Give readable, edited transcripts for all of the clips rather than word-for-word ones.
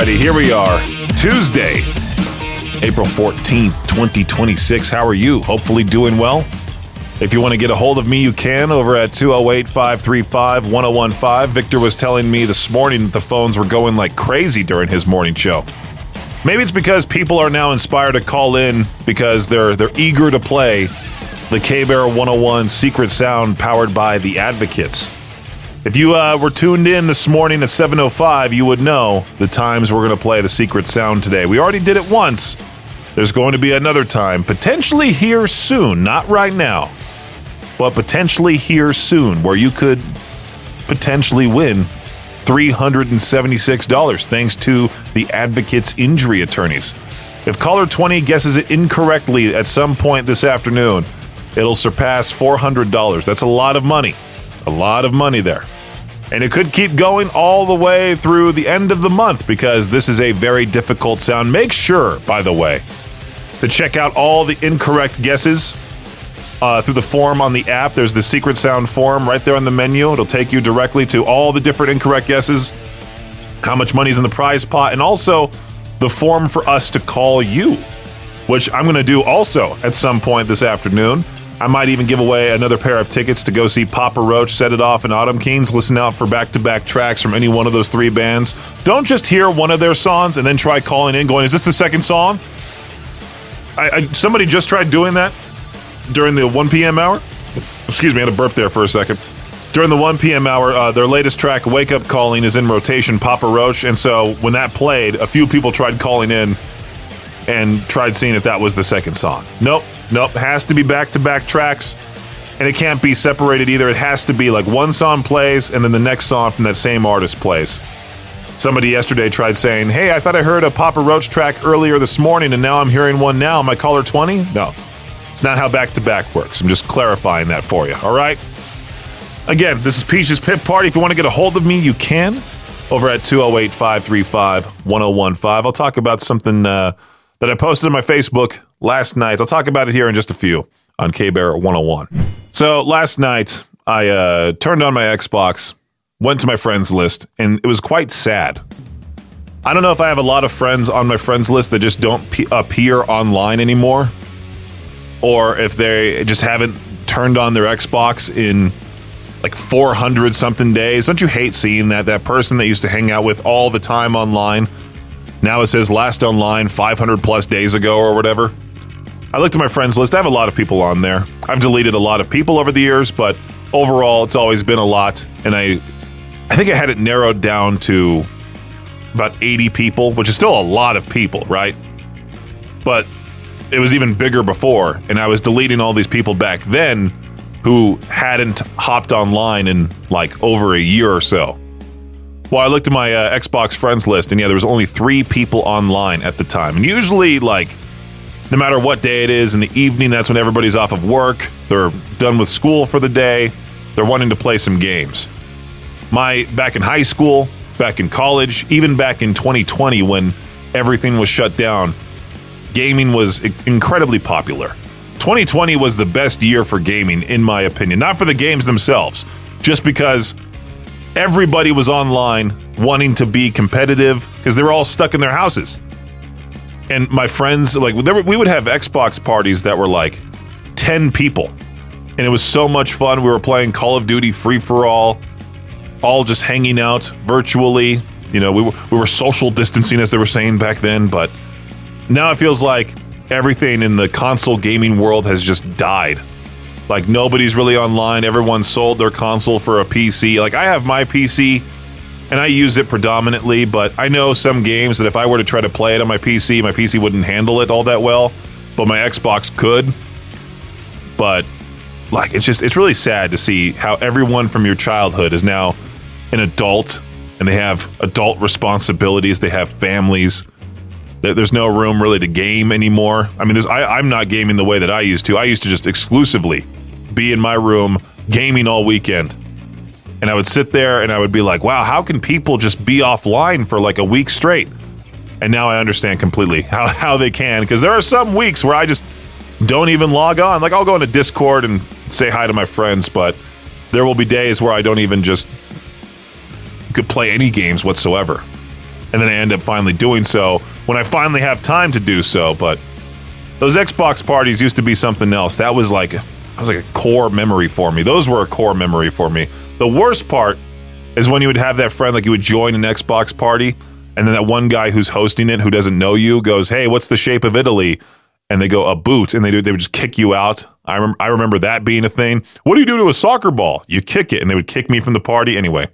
everybody. Here we are, Tuesday, April 14th, 2026. How are you? Hopefully doing well. If you want to get a hold of me, you can over at 208-535-1015. Victor was telling me this morning that the phones were going like crazy during his morning show. Maybe it's because people are now inspired to call in because they're eager to play the K-Bear 101 Secret Sound powered by the Advocates. If you were tuned in this morning at 7:05, you would know the times we're going to play the Secret Sound today. We already did it once. There's going to be another time, potentially here soon, not right now, but potentially here soon, where you could potentially win $376 thanks to the Advocates injury attorneys. If caller 20 guesses it incorrectly at some point this afternoon, it'll surpass $400. That's a lot of money. A lot of money there. And it could keep going all the way through the end of the month because this is a very difficult sound. Make sure, by the way, to check out all the incorrect guesses through the form on the app. There's the Secret Sound form right there on the menu. It'll take you directly to all the different incorrect guesses, how much money's in the prize pot, and also the form for us to call you, which I'm going to do also at some point this afternoon. I might even give away another pair of tickets to go see Papa Roach, Set It Off, and Autumn Kings. Listen out for back-to-back tracks from any one of those three bands. Don't just hear one of their songs and then try calling in going, is this the second song? Somebody just tried doing that during the 1 p.m. hour. Excuse me, I had a burp there for a second. During the 1 p.m. hour, their latest track, Wake Up Calling, is in rotation, Papa Roach. And so when that played, a few people tried calling in and tried seeing if that was the second song. Nope, has to be back-to-back tracks, and it can't be separated either. It has to be like one song plays, and then the next song from that same artist plays. Somebody yesterday tried saying, hey, I thought I heard a Papa Roach track earlier this morning, and now I'm hearing one now. Am I caller 20? No, it's not how back-to-back works. I'm just clarifying that for you, all right? Again, this is Peach's Pit Party. If you want to get a hold of me, you can over at 208-535-1015. I'll talk about something that I posted on my Facebook last night. I'll talk about it here in just a few on K-Bear 101. So last night, I turned on my Xbox, went to my friends list, and it was quite sad. I don't know if I have a lot of friends on my friends list that just don't appear online anymore, or if they just haven't turned on their Xbox in like 400-something days. Don't you hate seeing that person that used to hang out with all the time online? Now it says last online 500 plus days ago or whatever. I looked at my friends list. I have a lot of people on there. I've deleted a lot of people over the years, but overall it's always been a lot. And I think I had it narrowed down to about 80 people, which is still a lot of people, right? But it was even bigger before. And I was deleting all these people back then who hadn't hopped online in like over a year or so. Well, I looked at my Xbox friends list, and yeah, there was only 3 people online at the time. And usually, like, no matter what day it is, in the evening, that's when everybody's off of work, they're done with school for the day, they're wanting to play some games. Back in high school, back in college, even back in 2020 when everything was shut down, gaming was incredibly popular. 2020 was the best year for gaming, in my opinion. Not for the games themselves, just because everybody was online wanting to be competitive because they were all stuck in their houses. And my friends, like, we would have Xbox parties that were like 10 people. And it was so much fun. We were playing Call of Duty free-for-all, all just hanging out virtually. You know, we were social distancing, as they were saying back then. But now it feels like everything in the console gaming world has just died. Like, nobody's really online. Everyone sold their console for a PC. Like, I have my PC, and I use it predominantly, but I know some games that if I were to try to play it on my PC wouldn't handle it all that well, but my Xbox could. But, like, it's really sad to see how everyone from your childhood is now an adult, and they have adult responsibilities. They have families. There's no room really to game anymore. I mean, I'm not gaming the way that I used to. I used to just exclusively be in my room gaming all weekend. And I would sit there and I would be like, wow, how can people just be offline for like a week straight? And now I understand completely how they can, because there are some weeks where I just don't even log on. Like, I'll go into Discord and say hi to my friends, but there will be days where I don't even just could play any games whatsoever. and then I end up finally doing so when I finally have time to do so. But those Xbox parties used to be something else. That was like a core memory for me. Those were a core memory for me. The worst part is when you would have that friend, like you would join an Xbox party, and then that one guy who's hosting it, who doesn't know you, goes, "Hey, what's the shape of Italy?" And they go, "A boot," and they would just kick you out. I remember that being a thing. What do you do to a soccer ball? You kick it, and they would kick me from the party. Anyway,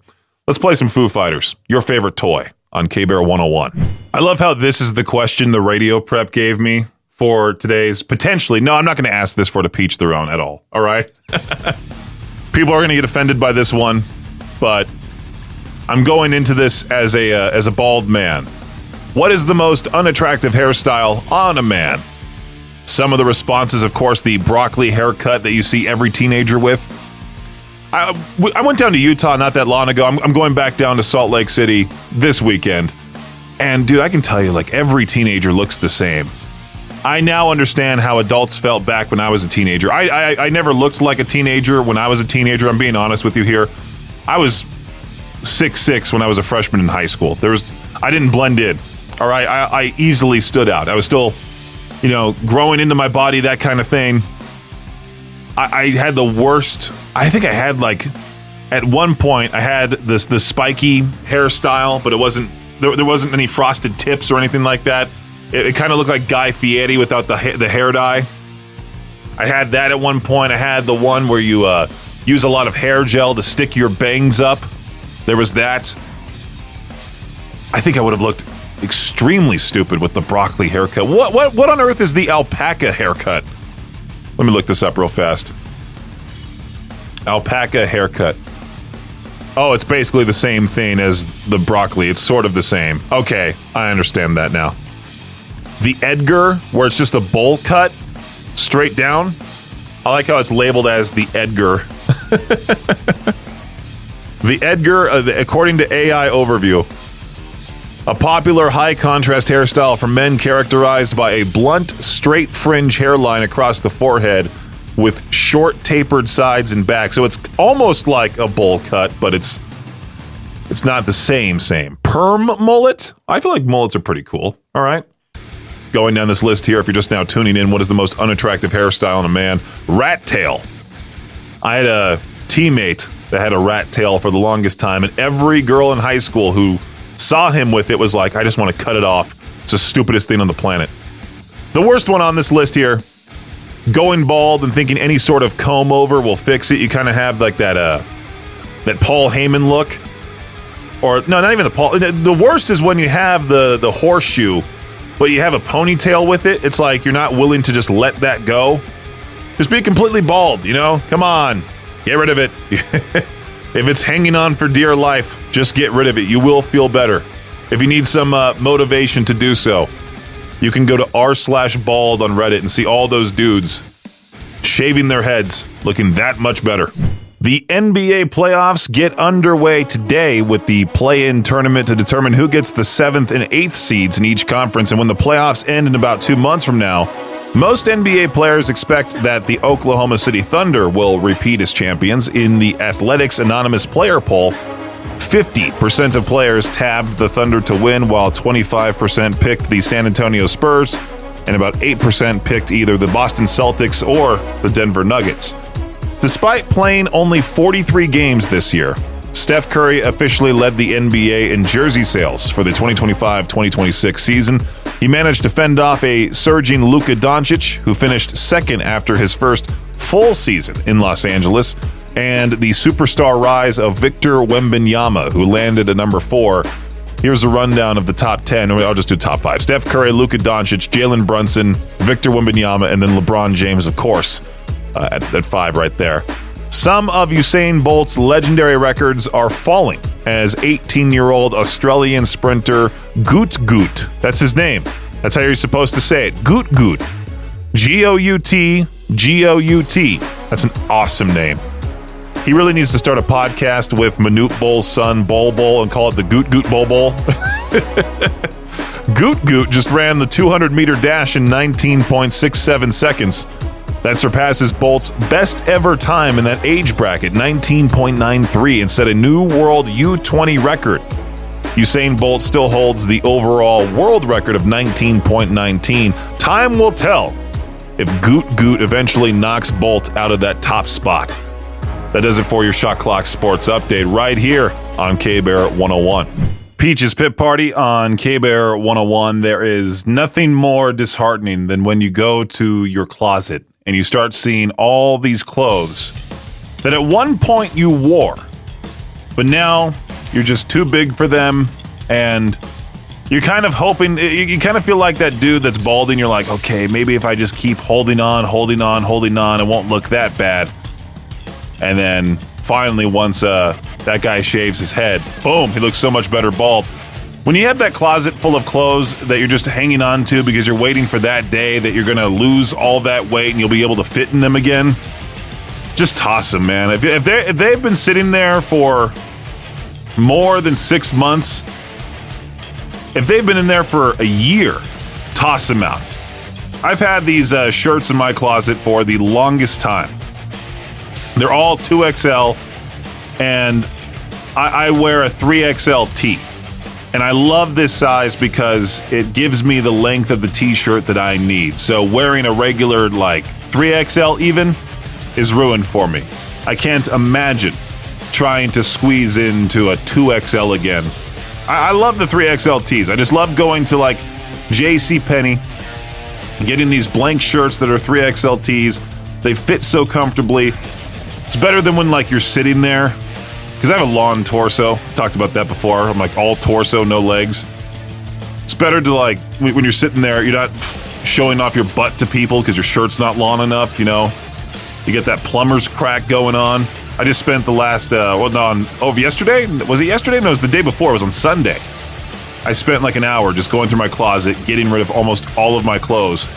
let's play some Foo Fighters. Your favorite toy on K-Bear 101. I love how this is the question the radio prep gave me for today's potentially. No, I'm not going to ask this for to peach their own at all. All right. People are going to get offended by this one, but I'm going into this as a bald man. What is the most unattractive hairstyle on a man? Some of the responses, of course, the broccoli haircut that you see every teenager with. I went down to Utah not that long ago. I'm going back down to Salt Lake City this weekend. And dude, I can tell you, like, every teenager looks the same. I now understand how adults felt back when I was a teenager. I never looked like a teenager when I was a teenager. I'm being honest with you here. I was 6'6" when I was a freshman in high school. I didn't blend in. All right, I easily stood out. I was still, growing into my body, that kind of thing. I had the worst. I think I had, like, at one point I had the spiky hairstyle, but it wasn't. There wasn't any frosted tips or anything like that. It kind of looked like Guy Fieri without the hair dye. I had that at one point. I had the one where you use a lot of hair gel to stick your bangs up. There was that. I think I would have looked extremely stupid with the broccoli haircut. What on earth is the alpaca haircut? Let me look this up real fast. Alpaca haircut. Oh, it's basically the same thing as the broccoli. It's sort of the same. Okay, I understand that now. The Edgar, where it's just a bowl cut, straight down. I like how it's labeled as the Edgar. The Edgar, according to AI Overview, a popular high-contrast hairstyle for men characterized by a blunt, straight fringe hairline across the forehead with short, tapered sides and back. So it's almost like a bowl cut, but it's not the same. Perm mullet? I feel like mullets are pretty cool. All right. Going down this list here, if you're just now tuning in, what is the most unattractive hairstyle on a man? Rat tail. I had a teammate that had a rat tail for the longest time, and every girl in high school who saw him with it was like, I just want to cut it off. It's the stupidest thing on the planet. The worst one on this list here, going bald and thinking any sort of comb over will fix it. You kind of have like that Paul Heyman look. Or, no, not even the Paul. The worst is when you have the horseshoe, but you have a ponytail with it. It's like you're not willing to just let that go. Just be completely bald, Come on. Get rid of it. If it's hanging on for dear life, just get rid of it. You will feel better. If you need some motivation to do so, you can go to r/bald on Reddit and see all those dudes shaving their heads, looking that much better. The NBA playoffs get underway today with the play-in tournament to determine who gets the 7th and 8th seeds in each conference. And when the playoffs end in about 2 months from now, most NBA players expect that the Oklahoma City Thunder will repeat as champions. In the Athletics Anonymous Player Poll, 50% of players tabbed the Thunder to win, while 25% picked the San Antonio Spurs, and about 8% picked either the Boston Celtics or the Denver Nuggets. Despite playing only 43 games this year, Steph Curry officially led the NBA in jersey sales for the 2025-2026 season. He managed to fend off a surging Luka Doncic, who finished second after his first full season in Los Angeles, and the superstar rise of Victor Wembanyama, who landed at number 4. Here's a rundown of the top 10. I'll just do top 5. Steph Curry, Luka Doncic, Jalen Brunson, Victor Wembanyama, and then LeBron James, of course, at 5 right there. Some of Usain Bolt's legendary records are falling as 18-year-old Australian sprinter Goot Goot. That's his name. That's how you're supposed to say it. Goot Goot. Gout Gout. That's an awesome name. He really needs to start a podcast with Manute Bol's son, Bol Bol, and call it the Goot Goot Bol Bol. Goot Goot just ran the 200-meter dash in 19.67 seconds. That surpasses Bolt's best ever time in that age bracket, 19.93, and set a new world U20 record. Usain Bolt still holds the overall world record of 19.19. Time will tell if Goot Goot eventually knocks Bolt out of that top spot. That does it for your Shot Clock Sports Update right here on K-Bear 101. Peach's Pit Party on K-Bear 101. There is nothing more disheartening than when you go to your closet and you start seeing all these clothes that at one point you wore, but now you're just too big for them, and you're kind of hoping, you kind of feel like that dude that's balding. You're like, okay, maybe if I just keep holding on, it won't look that bad. And then finally, once that guy shaves his head, boom, he looks so much better bald. When you have that closet full of clothes that you're just hanging on to because you're waiting for that day that you're going to lose all that weight and you'll be able to fit in them again, just toss them, man. If they've been sitting there for more than 6 months, if they've been in there for a year, toss them out. I've had these shirts in my closet for the longest time. They're all 2XL, and I wear a 3XL tee. And I love this size because it gives me the length of the t-shirt that I need. So wearing a regular, like, 3XL even is ruined for me. I can't imagine trying to squeeze into a 2XL again. I love the 3XL tees. I just love going to, like, JCPenney, getting these blank shirts that are 3XL tees. They fit so comfortably. It's better than when, like, you're sitting there, because I have a long torso. Talked about that before. I'm like all torso, no legs. It's better to, like, when you're sitting there, you're not showing off your butt to people because your shirt's not long enough, you know? You get that plumber's crack going on. I just spent the last, yesterday? Was it yesterday? No, it was the day before. It was on Sunday. I spent like an hour just going through my closet, getting rid of almost all of my clothes,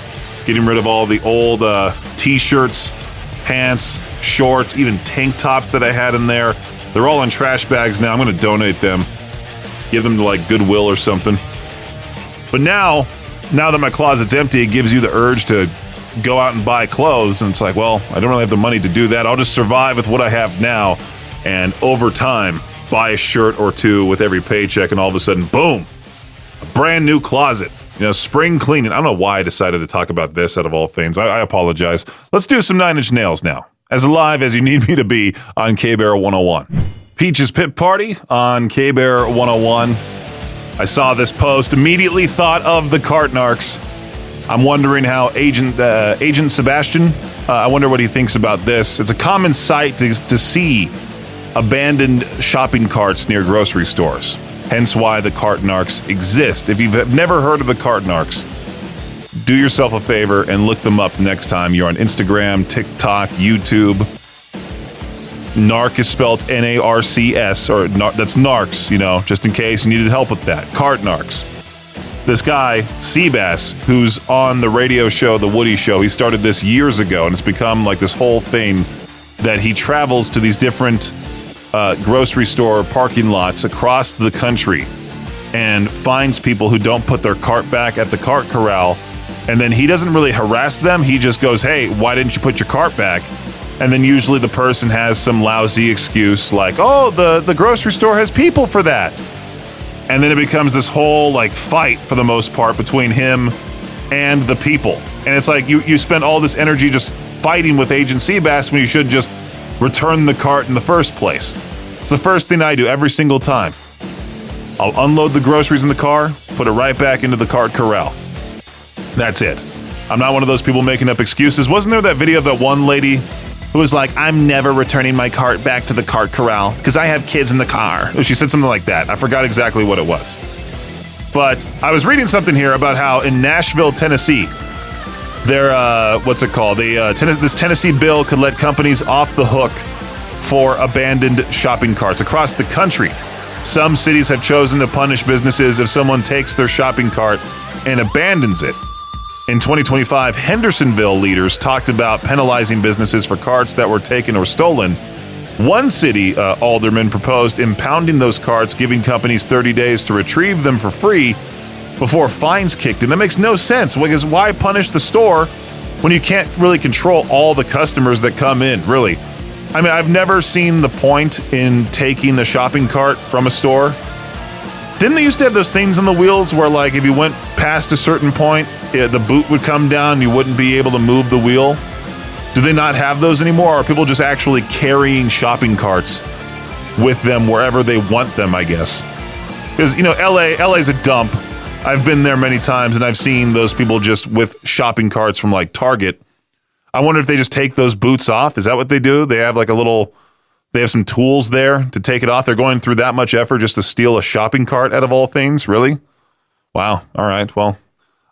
getting rid of all the old t-shirts, pants, shorts, even tank tops that I had in there. They're all in trash bags now. I'm going to donate them, give them to, like, Goodwill or something. But now that my closet's empty, it gives you the urge to go out and buy clothes, and it's like, well, I don't really have the money to do that. I'll just survive with what I have now, and over time, buy a shirt or two with every paycheck, and all of a sudden, boom, a brand new closet. You know, spring cleaning. I don't know why I decided to talk about this out of all things. I apologize. Let's do some Nine Inch Nails now. As live as you need me to be on K-Bear 101. Peach's Pit Party on K-Bear 101. I saw this post, immediately thought of the Cartnarks. I'm wondering how Agent Sebastian, I wonder what he thinks about this. It's a common sight to see abandoned shopping carts near grocery stores, hence why the Cartnarks exist. If you've never heard of the Cartnarks, do yourself a favor and look them up next time you're on Instagram, TikTok, YouTube. Narc is spelled N-A-R-C-S, or that's Narcs, you know, just in case you needed help with that. Cartnarks. This guy, Seabass, who's on the radio show, The Woody Show, he started this years ago, and it's become like this whole thing that he travels to these different grocery store parking lots across the country and finds people who don't put their cart back at the cart corral. And then he doesn't really harass them. He just goes, hey, why didn't you put your cart back? And then usually the person has some lousy excuse like, oh, the grocery store has people for that. And then it becomes this whole, like, fight for the most part between him and the people. And it's like you spend all this energy just fighting with Agent Seabass when you should just return the cart in the first place. It's the first thing I do every single time. I'll unload the groceries in the car, put it right back into the cart corral. That's it. I'm not one of those people making up excuses. Wasn't there that video of that one lady who was like, I'm never returning my cart back to the cart corral because I have kids in the car? She said something like that. I forgot exactly what it was. But I was reading something here about how in Nashville, Tennessee, this Tennessee bill could let companies off the hook for abandoned shopping carts across the country. Some cities have chosen to punish businesses if someone takes their shopping cart and abandons it. In 2025, Hendersonville leaders talked about penalizing businesses for carts that were taken or stolen. One city alderman proposed impounding those carts, giving companies 30 days to retrieve them for free before fines kicked in. That makes no sense, because why punish the store when you can't really control all the customers that come in, really? I mean, I've never seen the point in taking the shopping cart from a store Didn't they used to have those things on the wheels where, like, if you went past a certain point, the boot would come down and you wouldn't be able to move the wheel? Do they not have those anymore? Or are people just actually carrying shopping carts with them wherever they want them, I guess? Because, LA's a dump. I've been there many times, and I've seen those people just with shopping carts from, like, Target. I wonder if they just take those boots off. Is that what they do? They have, like, they have some tools there to take it off. They're going through that much effort just to steal a shopping cart out of all things? Really? Wow. All right. Well,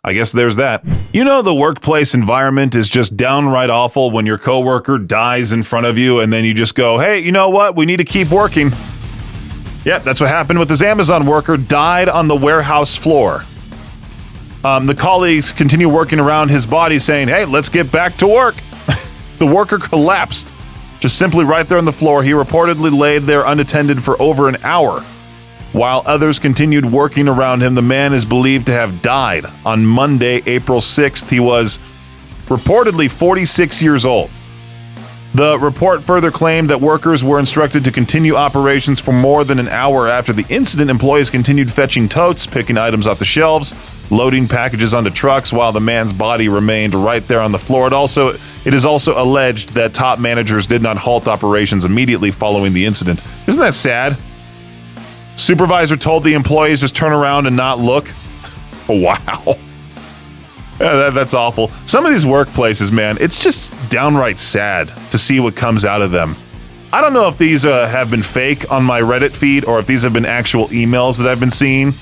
I guess there's that. The workplace environment is just downright awful when your coworker dies in front of you and then you just go, hey, you know what? We need to keep working. Yep, that's what happened with this Amazon worker, died on the warehouse floor. The colleagues continue working around his body saying, hey, let's get back to work. The worker collapsed, just simply right there on the floor. He reportedly laid there unattended for over an hour. While others continued working around him, the man is believed to have died on Monday, April 6th. He was reportedly 46 years old. The report further claimed that workers were instructed to continue operations for more than an hour after the incident. Employees continued fetching totes, picking items off the shelves, loading packages onto trucks while the man's body remained right there on the floor. It is also alleged that top managers did not halt operations immediately following the incident. Isn't that sad? Supervisor told the employees just turn around and not look. Wow. Yeah, that's awful. Some of these workplaces, man, it's just downright sad to see what comes out of them. I don't know if these have been fake on my Reddit feed or if these have been actual emails that I've been seeing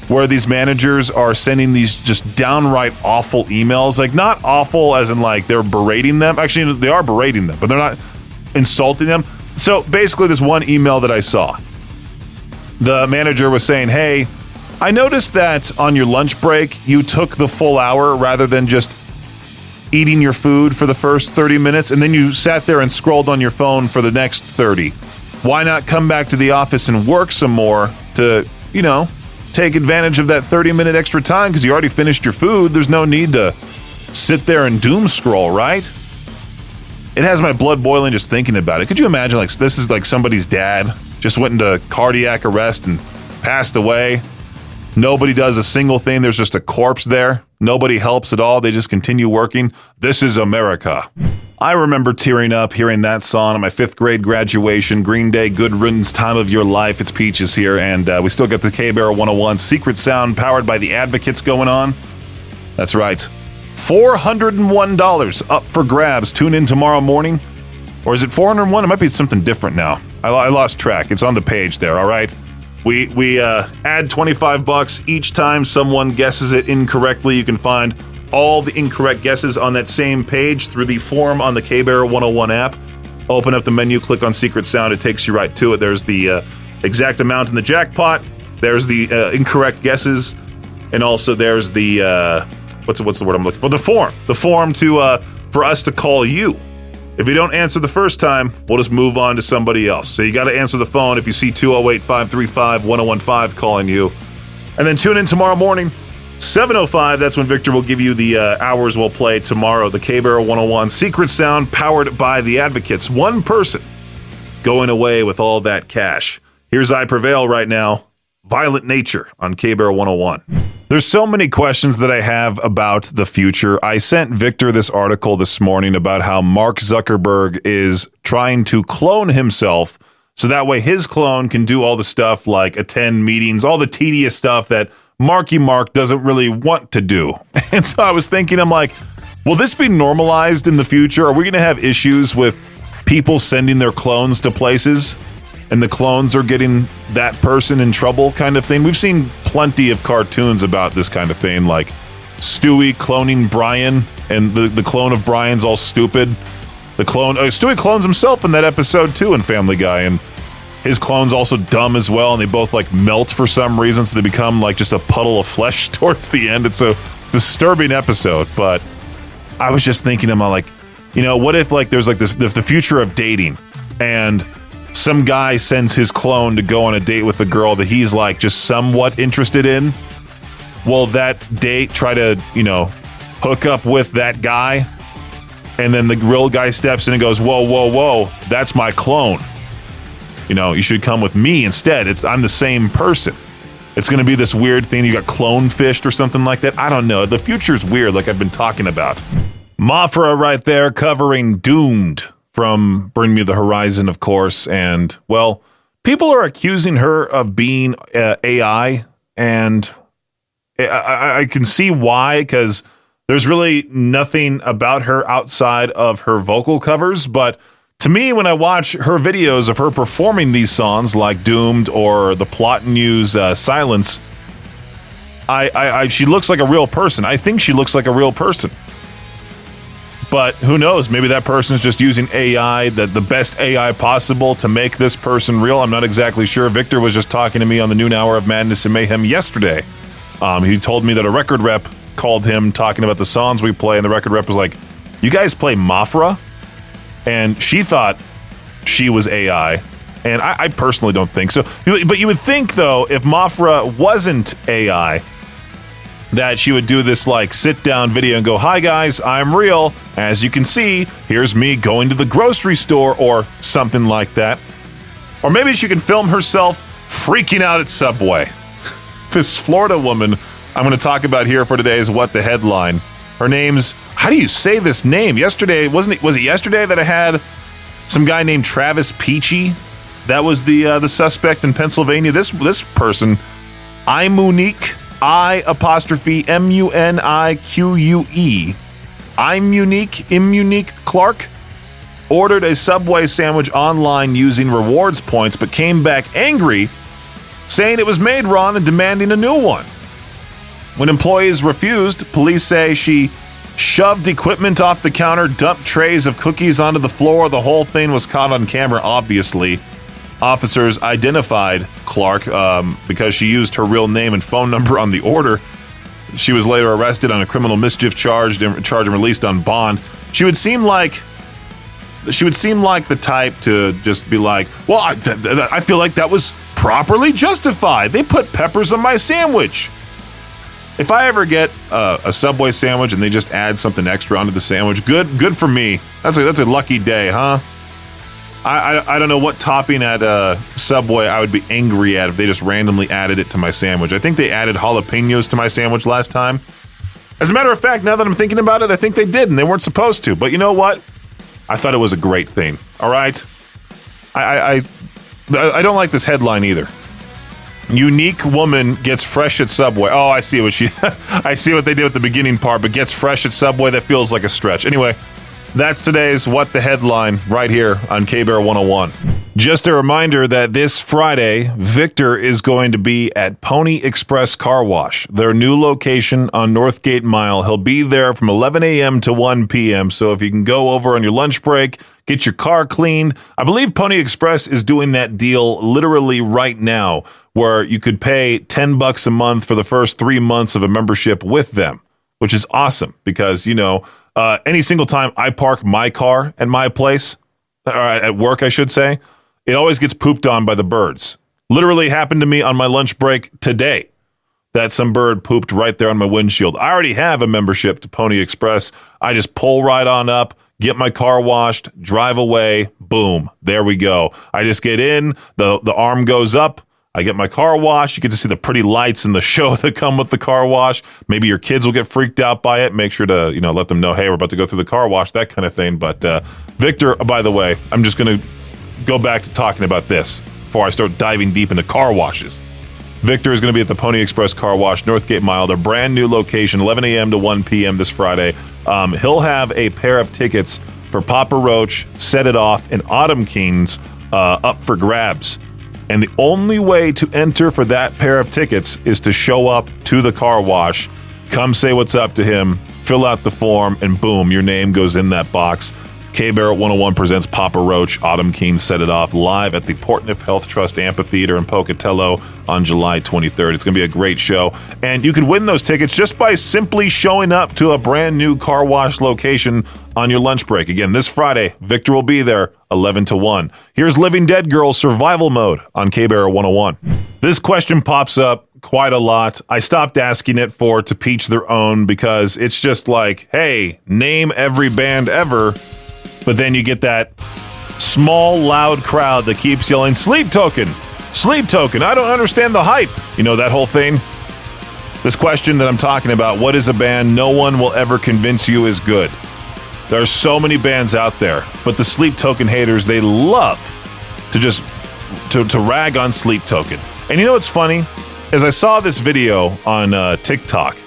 where these managers are sending these just downright awful emails. Like, not awful as in, like, they're berating them. Actually, they are berating them, but they're not insulting them. So, basically, this one email that I saw, the manager was saying, hey, I noticed that on your lunch break, you took the full hour rather than just eating your food for the first 30 minutes, and then you sat there and scrolled on your phone for the next 30. Why not come back to the office and work some more to, take advantage of that 30-minute extra time because you already finished your food? There's no need to sit there and doom scroll, right? It has my blood boiling just thinking about it. Could you imagine, like, this is like somebody's dad just went into cardiac arrest and passed away? Nobody does a single thing. There's just a corpse there. Nobody helps at all. They just continue working. This is America. I remember tearing up hearing that song at my 5th grade graduation. Green Day, Good Riddance, Time of Your Life. It's Peaches here, and we still got the K-Bear 101 Secret Sound powered by the Advocates going on. That's right. $401 up for grabs. Tune in tomorrow morning. Or is it 401? It might be something different now. I lost track. It's on the page there, all right? We add $25 each time someone guesses it incorrectly. You can find all the incorrect guesses on that same page through the form on the K-Bear 101 app. Open up the menu, click on Secret Sound. It takes you right to it. There's the exact amount in the jackpot. There's the incorrect guesses. And also there's the, what's the word I'm looking for? The form. The form for us to call you. If you don't answer the first time, we'll just move on to somebody else. So you got to answer the phone if you see 208-535-1015 calling you. And then tune in tomorrow morning, 7:05. That's when Victor will give you the hours we'll play tomorrow. The K-Bear 101 Secret Sound powered by the Advocates. One person going away with all that cash. Here's I Prevail right now. Violent Nature on K-Bear 101. There's so many questions that I have about the future. I sent Victor this article this morning about how Mark Zuckerberg is trying to clone himself so that way his clone can do all the stuff like attend meetings, all the tedious stuff that Marky Mark doesn't really want to do. And so I was thinking, I'm like, will this be normalized in the future? Are we going to have issues with people sending their clones to places and the clones are getting that person in trouble kind of thing? We've seen plenty of cartoons about this kind of thing, like Stewie cloning Brian, and the clone of Brian's all stupid. Stewie clones himself in that episode too in Family Guy, and his clone's also dumb as well, and they both like melt for some reason, so they become like just a puddle of flesh towards the end. It's a disturbing episode, but I was just thinking, I'm like, what if like there's like this the future of dating, and some guy sends his clone to go on a date with a girl that he's like just somewhat interested in. Will that date try to, hook up with that guy? And then the real guy steps in and goes, whoa, that's my clone. You should come with me instead. I'm the same person. It's going to be this weird thing. You got clone fished or something like that. I don't know. The future's weird, like I've been talking about. Mafra right there covering Doomed from Bring Me the Horizon, of course. And, well, people are accusing her of being AI, and I can see why, because there's really nothing about her outside of her vocal covers. But to me, when I watch her videos of her performing these songs like Doomed or the Plot News Silence, she looks like a real person. I think she looks like a real person. But who knows? Maybe that person's just using AI, the best AI possible to make this person real. I'm not exactly sure. Victor was just talking to me on the noon hour of Madness and Mayhem yesterday. He told me that a record rep called him talking about the songs we play, and the record rep was like, "You guys play Mafra?" And she thought she was AI, and I personally don't think so. But you would think, though, if Mafra wasn't AI, that she would do this like sit-down video and go, "Hi guys, I'm real. As you can see, here's me going to the grocery store," or something like that. Or maybe she can film herself freaking out at Subway. This Florida woman I'm going to talk about here for today is What the Headline. Her name's, how do you say this name? Yesterday, was it yesterday that I had some guy named Travis Peachy? That was the suspect in Pennsylvania. This person, Imunique, I''MUNIQUE, Imunique Clark, ordered a Subway sandwich online using rewards points, but came back angry, saying it was made wrong and demanding a new one. When employees refused, police say she shoved equipment off the counter, dumped trays of cookies onto the floor. The whole thing was caught on camera, obviously. Officers identified Clark because she used her real name and phone number on the order. She was later arrested on a criminal mischief charge and released on bond. She would seem like the type to just be like, "Well, I feel like that was properly justified. They put peppers on my sandwich." If I ever get a Subway sandwich and they just add something extra onto the sandwich, good for me. That's a lucky day, huh? I don't know what topping at Subway I would be angry at if they just randomly added it to my sandwich. I think they added jalapenos to my sandwich last time. As a matter of fact, now that I'm thinking about it, I think they did, and they weren't supposed to. But you know what? I thought it was a great thing. All right? I don't like this headline either. Unique woman gets fresh at Subway. Oh, I see what I see what they did with the beginning part, but gets fresh at Subway. That feels like a stretch. Anyway, that's today's What the Headline right here on K-Bear 101. Just a reminder that this Friday, Victor is going to be at Pony Express Car Wash, their new location on Northgate Mile. He'll be there from 11 a.m. to 1 p.m. So if you can go over on your lunch break, get your car cleaned. I believe Pony Express is doing that deal literally right now, where you could pay $10 a month for the first 3 months of a membership with them, which is awesome because, any single time I park my car at my place, or at work, I should say, it always gets pooped on by the birds. Literally happened to me on my lunch break today that some bird pooped right there on my windshield. I already have a membership to Pony Express. I just pull right on up, get my car washed, drive away, boom, there we go. I just get in, the arm goes up, I get my car washed. You get to see the pretty lights in the show that come with the car wash. Maybe your kids will get freaked out by it. Make sure to, let them know, hey, we're about to go through the car wash, that kind of thing. But Victor, by the way, I'm just going to go back to talking about this before I start diving deep into car washes. Victor is going to be at the Pony Express Car Wash, Northgate Mile, their brand new location, 11 a.m. to 1 p.m. this Friday. He'll have a pair of tickets for Papa Roach, Set It Off, and Autumn Kings up for grabs. And the only way to enter for that pair of tickets is to show up to the car wash, come say what's up to him, fill out the form, and boom, your name goes in that box. K-Bear 101 presents Papa Roach, Autumn Kings, Set It Off live at the Portneuf Health Trust Amphitheater in Pocatello on July 23rd. It's going to be a great show. And you could win those tickets just by simply showing up to a brand new car wash location on your lunch break. Again, this Friday, Victor will be there 11 to 1. Here's Living Dead Girl Survival Mode on K-Bear 101. This question pops up quite a lot. I stopped asking it for To Peach Their Own because it's just like, hey, name every band ever. But then you get that small, loud crowd that keeps yelling, Sleep Token, Sleep Token, I don't understand the hype. You know, that whole thing? This question that I'm talking about, what is a band no one will ever convince you is good? There are so many bands out there, but the Sleep Token haters, they love to just to rag on Sleep Token. And you know what's funny? As I saw this video on TikTok,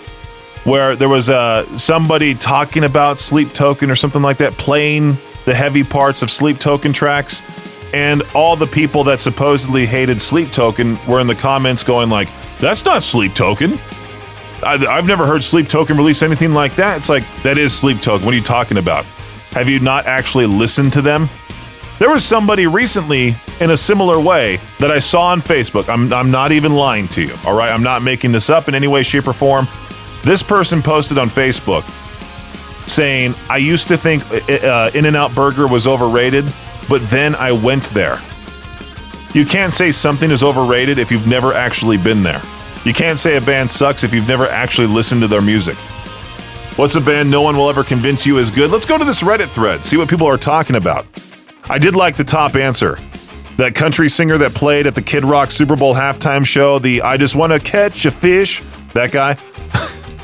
where there was somebody talking about Sleep Token or something like that, playing the heavy parts of Sleep Token tracks, and all the people that supposedly hated Sleep Token were in the comments going like, that's not Sleep Token. I've never heard Sleep Token release anything like that. It's like, that is Sleep Token. What are you talking about? Have you not actually listened to them? There was somebody recently in a similar way that I saw on Facebook. I'm not even lying to you, all right? I'm not making this up in any way, shape, or form. This person posted on Facebook saying, I used to think In-N-Out Burger was overrated, but then I went there. You can't say something is overrated if you've never actually been there. You can't say a band sucks if you've never actually listened to their music. What's a band no one will ever convince you is good? Let's go to this Reddit thread, see what people are talking about. I did like the top answer. That country singer that played at the Kid Rock Super Bowl halftime show, the I just want to catch a fish, that guy.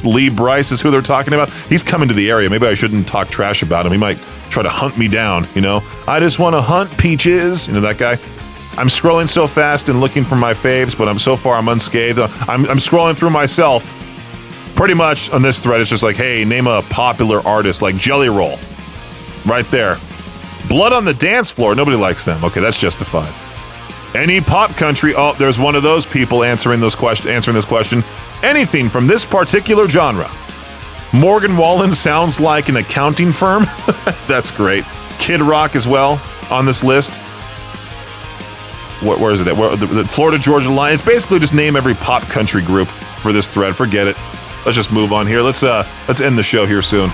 Lee Bryce is who they're talking about. He's coming to the area. Maybe I shouldn't talk trash about him. He might try to hunt me down, you know. I just want to hunt peaches. You know that guy? I'm scrolling so fast and looking for my faves, but I'm unscathed. I'm scrolling through myself. Pretty much on this thread, it's just like, hey, name a popular artist like Jelly Roll. Right there. Blood on the Dance Floor. Nobody likes them. Okay, that's justified. Any pop country. Oh, there's one of those people answering this question. Anything from this particular genre. Morgan Wallen sounds like an accounting firm. That's great. Kid Rock as well on this list. Where is it at? The Florida Georgia Line. It's basically just name every pop country group for this thread. Forget it. Let's just move on here. Let's end the show here soon.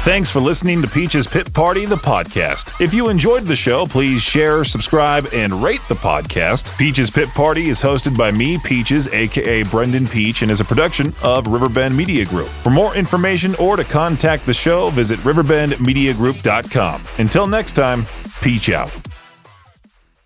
Thanks for listening to Peach's Pit Party, the podcast. If you enjoyed the show, please share, subscribe, and rate the podcast. Peach's Pit Party is hosted by me, Peaches, aka Brendan Peach, and is a production of Riverbend Media Group. For more information or to contact the show, visit riverbendmediagroup.com. Until next time, Peach out.